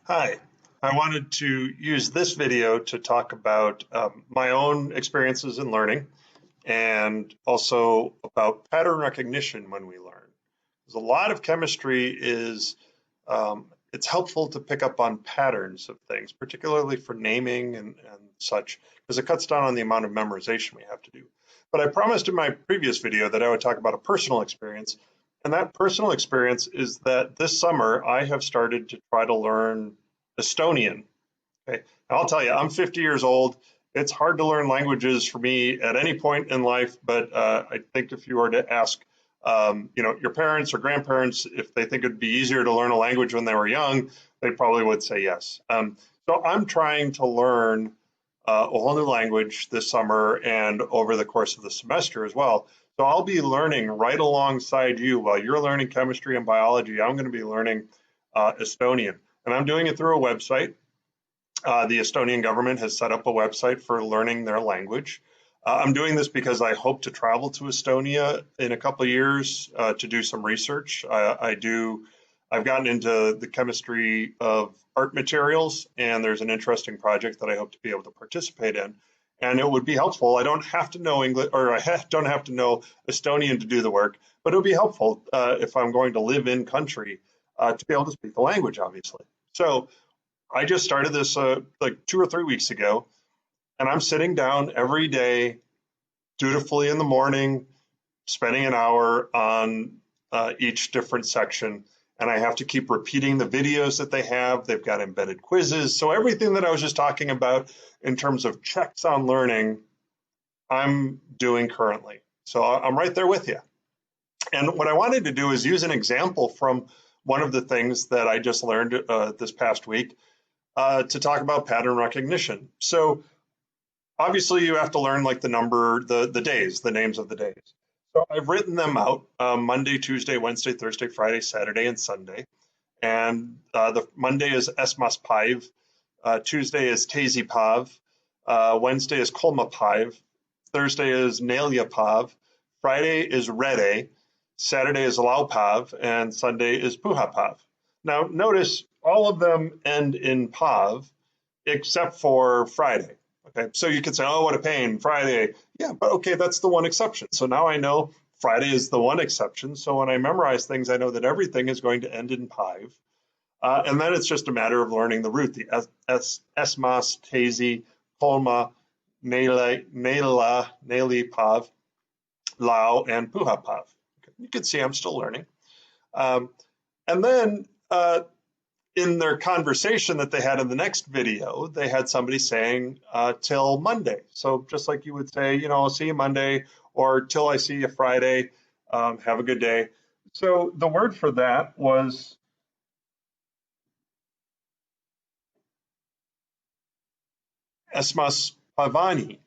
Hi, I wanted to use this video to talk about my own experiences in learning and also about pattern recognition when we learn. Because a lot of chemistry is, it's helpful to pick up on patterns of things, particularly for naming and such, because it cuts down on the amount of memorization we have to do. But I promised in my previous video that I would talk about a personal experience. And that personal experience is that this summer I have started to try to learn Estonian. Okay. Now, I'll tell you, I'm 50 years old. It's hard to learn languages for me at any point in life, but I think if you were to ask, your parents or grandparents if they think it'd be easier to learn a language when they were young, they probably would say yes. So I'm trying to learn a whole new language this summer and over the course of the semester as well. So I'll be learning right alongside you while you're learning chemistry and biology. I'm going to be learning Estonian, and I'm doing it through a website. The Estonian government has set up a website for learning their language. I'm doing this because I hope to travel to Estonia in a couple of years to do some research. I've gotten into the chemistry of art materials, and there's an interesting project that I hope to be able to participate in. And it would be helpful. I don't have to know English, or don't have to know Estonian to do the work, but it would be helpful if I'm going to live in country to be able to speak the language, obviously. So I just started this like 2 or 3 weeks ago, and I'm sitting down every day, dutifully in the morning, spending an hour on each different section. And I have to keep repeating the videos that they have. They've got embedded quizzes. So everything that I was just talking about in terms of checks on learning, I'm doing currently. So I'm right there with you. And what I wanted to do is use an example from one of the things that I just learned this past week to talk about pattern recognition. So obviously you have to learn like the days, the names of the days. So I've written them out Monday, Tuesday, Wednesday, Thursday, Friday, Saturday, and Sunday. And the Monday is Esmas Paiv, Tuesday is Tezi Pav, Wednesday is Kolma Paiv, Thursday is Nelia Pav, Friday is Rede, Saturday is Laupav, and Sunday is Puha Pav. Now notice all of them end in Pav except for Friday. Okay, so you could say, oh, what a pain, Friday. Yeah, but okay, that's the one exception. So now I know Friday is the one exception. So when I memorize things, I know that everything is going to end in Pive. And then it's just a matter of learning the root, the Esmas, Tezi, Kolma, Neli Pav, Lao, and Puha Pav. Okay, you can see I'm still learning. And then in their conversation that they had in the next video, they had somebody saying till Monday. So just like you would say, I'll see you Monday, or till I see you Friday, have a good day. So the word for that was Esmas Pavani.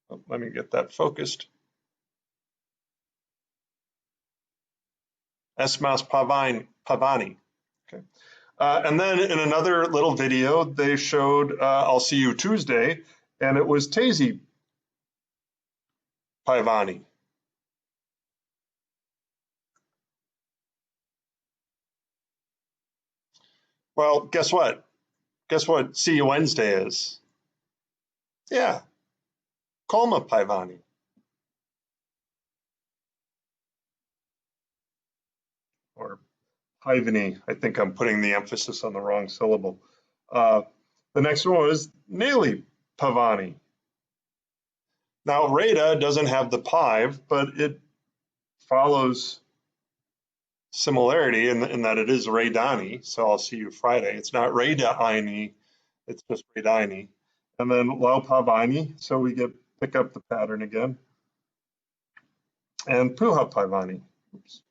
Oh, let me get that focused. Esmas Pavani. Okay. And then in another little video, they showed I'll see you Tuesday, and it was Tezi Paivani. Well, guess what? Guess what see you Wednesday is? Yeah, Kolma Paivani. Or Paivani. I think I'm putting the emphasis on the wrong syllable. The next one was Neli Pavani. Now, Reda doesn't have the Pive, but it follows similarity in that it is Redani, so I'll see you Friday. It's not Redaini, it's just Redini. And then Lau Pavani, so we pick up the pattern again. And Puha Pavani. Oops.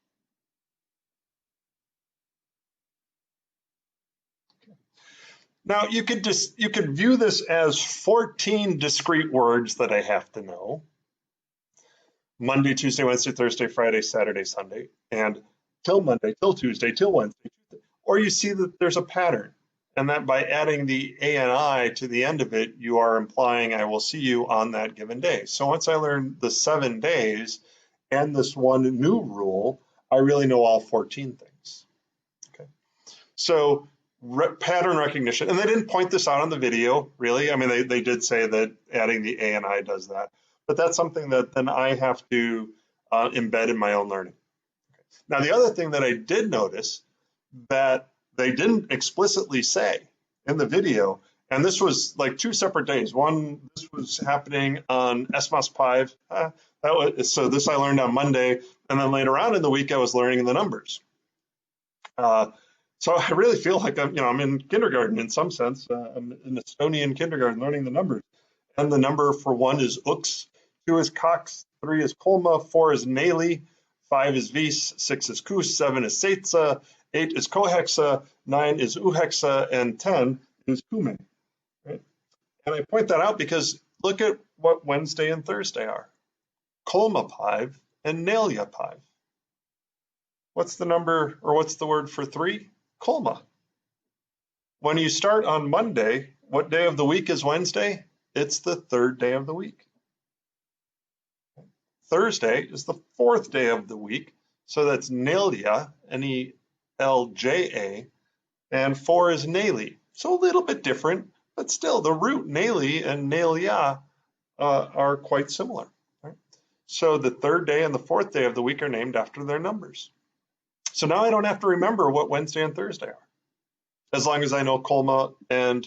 Now you could view this as 14 discrete words that I have to know. Monday, Tuesday, Wednesday, Thursday, Friday, Saturday, Sunday, and till Monday, till Tuesday, till Wednesday, Tuesday. Or you see that there's a pattern, and that by adding the A and I to the end of it, you are implying I will see you on that given day. So once I learn the 7 days and this one new rule, I really know all 14 things. Okay. So pattern recognition. And they didn't point this out on the video, really. I mean, they did say that adding the A and I does that. But that's something that then I have to embed in my own learning. Now, the other thing that I did notice that they didn't explicitly say in the video, and this was like 2 separate days. One, this was happening on SMOS 5. So this I learned on Monday, and then later on in the week I was learning the numbers. So I really feel like I'm in kindergarten in some sense. I'm in Estonian kindergarten learning the numbers. And the number for 1 is Uks, 2 is Kaks, 3 is Kolma, 4 is Neli, 5 is Vis, 6 is Kus, 7 is Seitsa, 8 is Kohexa, 9 is Uhexa, and 10 is Kume. Right? And I point that out because look at what Wednesday and Thursday are. Kolma Pive and Nelia Pive. What's the number, or what's the word for 3? Kolma. When you start on Monday, what day of the week is Wednesday? It's the 3rd day of the week. Thursday is the 4th day of the week, so that's Nelia, N-E-L-J-A, and 4 is Neli. So a little bit different, but still the root Neli and Nelia are quite similar. Right? So the 3rd day and the 4th day of the week are named after their numbers. So now I don't have to remember what Wednesday and Thursday are, as long as I know Kolma and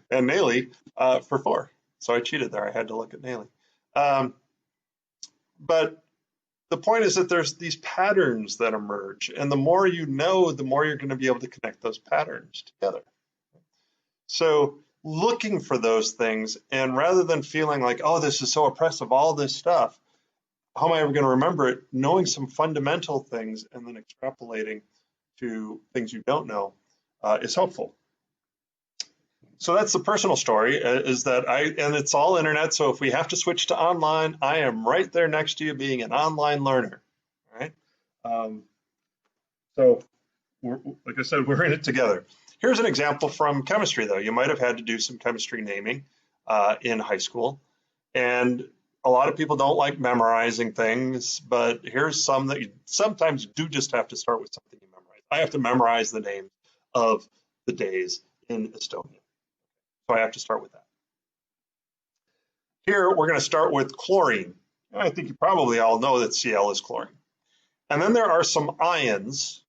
Neli for 4. So I cheated there. I had to look at Neli. But the point is that there's these patterns that emerge, and the more you know, the more you're going to be able to connect those patterns together. So looking for those things, and rather than feeling like, oh, this is so oppressive, all this stuff, how am I ever going to remember it? Knowing some fundamental things and then extrapolating to things you don't know is helpful. So that's the personal story, is that and it's all internet, so if we have to switch to online, I am right there next to you being an online learner, all right? So like I said, we're in it together. Here's an example from chemistry, though. You might have had to do some chemistry naming in high school, and a lot of people don't like memorizing things, but here's some that you sometimes do just have to start with something you memorize. I have to memorize the names of the days in Estonia. So I have to start with that. Here, we're going to start with chlorine. I think you probably all know that Cl is chlorine. And then there are some ions.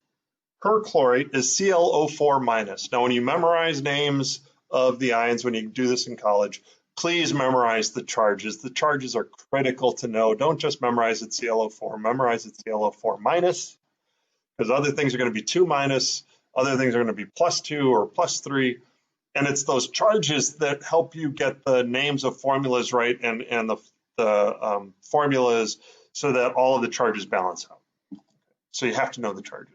Perchlorate is ClO4 minus. Now, when you memorize names of the ions, when you do this in college, please memorize the charges. The charges are critical to know. Don't just memorize it ClO4, memorize it ClO4 minus, because other things are going to be 2 minus, other things are going to be +2 or +3. And it's those charges that help you get the names of formulas right and the formulas so that all of the charges balance out. So you have to know the charges.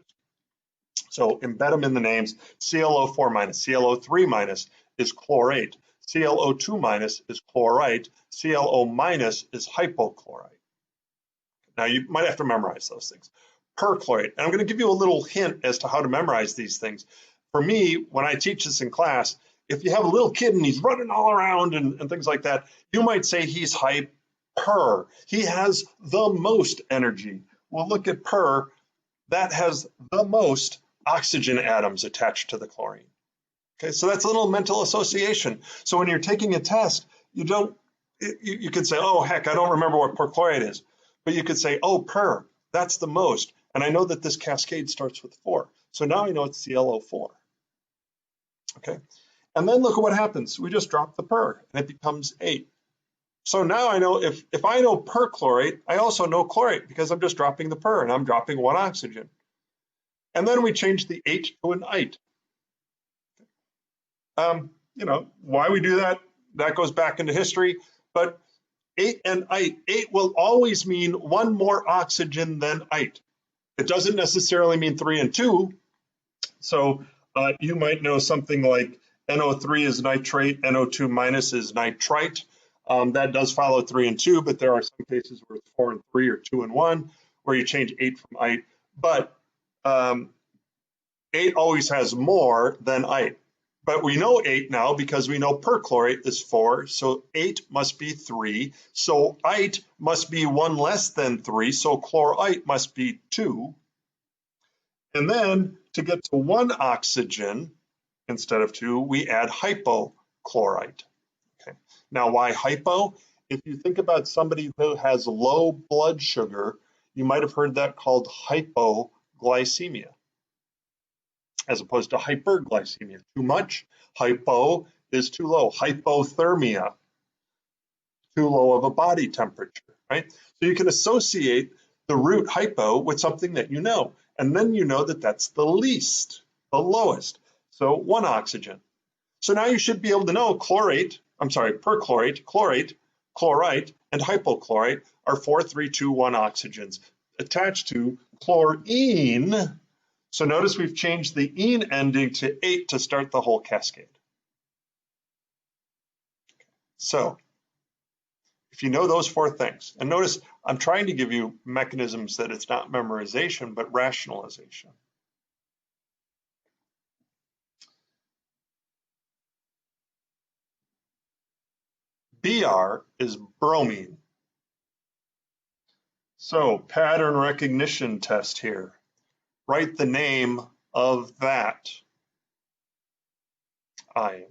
So embed them in the names. ClO4 minus, ClO3 minus is chlorate. ClO2 minus is chlorite. ClO minus is hypochlorite. Now you might have to memorize those things. Perchlorate, and I'm going to give you a little hint as to how to memorize these things. For me, when I teach this in class, if you have a little kid and he's running all around and things like that, you might say he's hyper. He has the most energy. Well, look at per. That has the most oxygen atoms attached to the chlorine. Okay, so that's a little mental association. So when you're taking a test, you could say, oh, heck, I don't remember what perchlorate is. But you could say, oh, per, that's the most. And I know that this cascade starts with 4. So now I know it's ClO4. Okay, and then look at what happens. We just drop the per, and it becomes 8. So now I know if I know perchlorate, I also know chlorate because I'm just dropping the per, and I'm dropping 1 oxygen. And then we change the H to an ite. Why we do that, that goes back into history, but 8 and ite, 8 will always mean 1 more oxygen than ite. It doesn't necessarily mean 3 and 2. So you might know something like NO3 is nitrate, NO2 minus is nitrite. That does follow 3 and 2, but there are some cases where it's 4 and 3 or 2 and 1, where you change 8 from ite. But 8 always has more than ite. But we know 8 now because we know perchlorate is 4, so 8 must be 3. So ite must be 1 less than 3, so chlorite must be 2. And then To get to 1 oxygen instead of 2, we add hypochlorite. Okay. Now, why hypo? If you think about somebody who has low blood sugar, you might have heard that called hypoglycemia, as opposed to hyperglycemia. Too much. Hypo is too low. Hypothermia, too low of a body temperature, right? So you can associate the root hypo with something that you know, and then you know that that's the least, the lowest. So 1 oxygen. So now you should be able to know perchlorate, chlorate, chlorite, and hypochlorite are 4, 3, 2, 1 oxygens attached to chlorine. So notice we've changed the ene ending to 8 to start the whole cascade. So if you know those 4 things, and notice I'm trying to give you mechanisms that it's not memorization, but rationalization. Br is bromine. So pattern recognition test here. Write the name of that ion.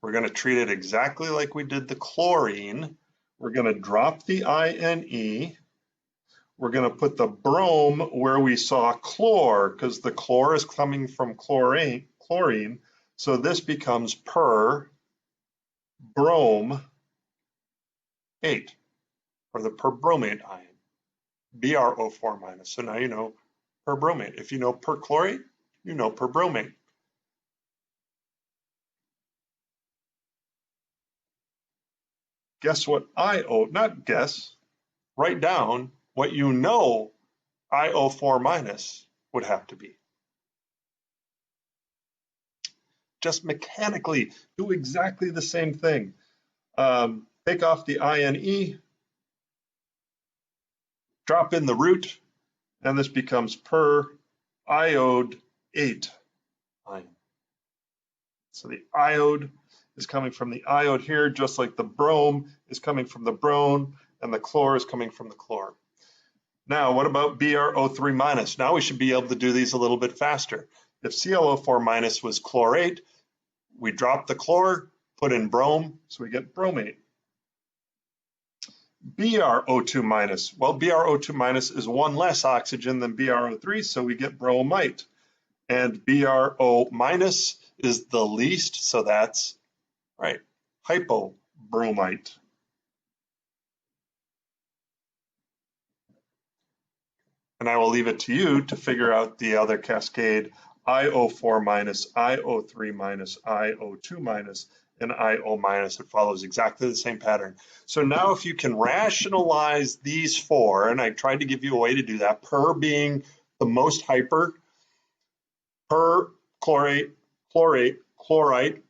We're going to treat it exactly like we did the chlorine. We're going to drop the INE. We're going to put the brome where we saw chlor, because the chlor is coming from chlorine. So this becomes per brome 8, or the perbromate ion, BrO4 minus. So now you know perbromate. If you know perchlorate, you know perbromate. Guess what not guess, write down what you know IO4 minus would have to be. Just mechanically do exactly the same thing. Take off the INE, drop in the root, and this becomes per iode 8 ion. So the iode is coming from the iode here, just like the brome is coming from the brome, and the chlor is coming from the chlor. Now, what about BrO3 minus? Now we should be able to do these a little bit faster. If ClO4 minus was chlorate, we drop the chlor, put in brome, so we get bromate. BrO2 minus, well, BrO2 minus is 1 less oxygen than BrO3, so we get bromite. And BrO minus is the least, so that's, right, hypobromite. And I will leave it to you to figure out the other cascade, IO4 minus, IO3 minus, IO2 minus, and IO minus. It follows exactly the same pattern. So now if you can rationalize these 4, and I tried to give you a way to do that, per being the most hyper, per chlorate, chlorate, chlorite,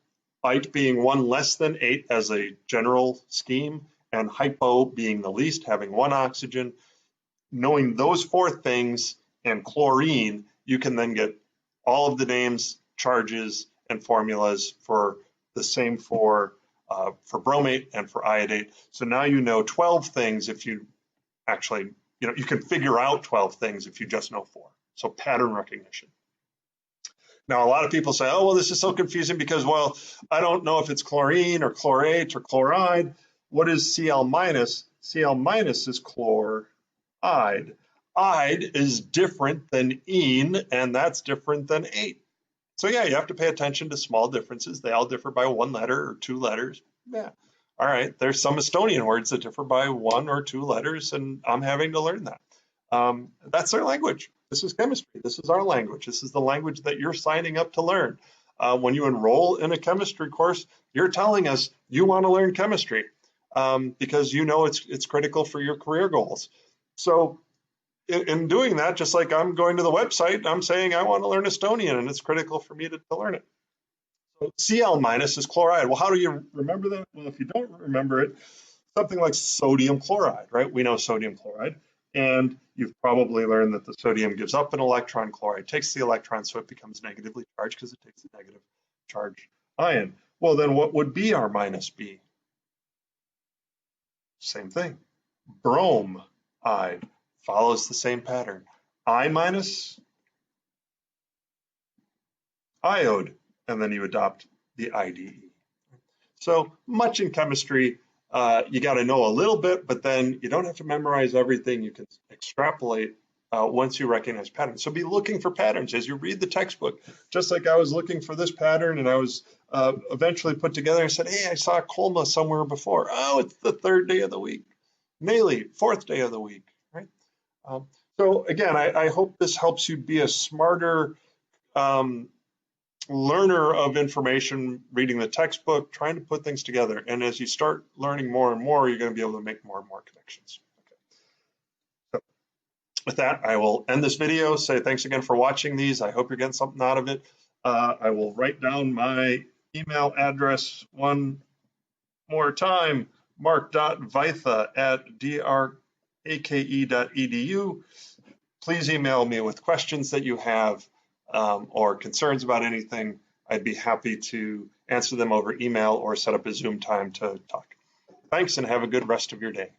ite being 1 less than 8 as a general scheme, and hypo being the least, having 1 oxygen. Knowing those 4 things and chlorine, you can then get all of the names, charges, and formulas for the same for bromate and for iodate. So now you know 12 things if you actually, you can figure out 12 things if you just know 4. So pattern recognition. Now, a lot of people say, oh, well, this is so confusing because, well, I don't know if it's chlorine or chlorate or chloride. What is Cl minus? Cl minus is chloride. Ide is different than ene, and that's different than 8. So yeah, you have to pay attention to small differences. They all differ by 1 letter or 2 letters. Yeah. All right. There's some Estonian words that differ by 1 or 2 letters, and I'm having to learn that. That's their language. This is chemistry. This is our language. This is the language that you're signing up to learn. When you enroll in a chemistry course, you're telling us you want to learn chemistry because you know it's critical for your career goals. So in doing that, just like I'm going to the website, I'm saying I want to learn Estonian, and it's critical for me to learn it. So Cl minus is chloride. Well, how do you remember that? Well, if you don't remember it, something like sodium chloride, right? We know sodium chloride, and you've probably learned that the sodium gives up an electron, chloride takes the electron, so it becomes negatively charged because it takes a negative charge ion. Well, then what would Br minus be? same thing. Bromide follows the same pattern. I minus, iode, and then you adopt the IDE. So much in chemistry, you got to know a little bit, but then you don't have to memorize everything. You can extrapolate once you recognize patterns. So be looking for patterns as you read the textbook. Just like I was looking for this pattern, and I was eventually put together and said, hey, I saw Colma somewhere before. Oh, it's the third day of the week. Naley, fourth day of the week, right? So again, I hope this helps you be a smarter learner of information, reading the textbook, trying to put things together. And as you start learning more and more, you're going to be able to make more and more connections. Okay. So with that, I will end this video, say thanks again for watching these. I hope you're getting something out of it. I will write down my email address one more time, mark.vaitha@drake.edu. Please email me with questions that you have or concerns about anything. I'd be happy to answer them over email or set up a Zoom time to talk. Thanks and have a good rest of your day.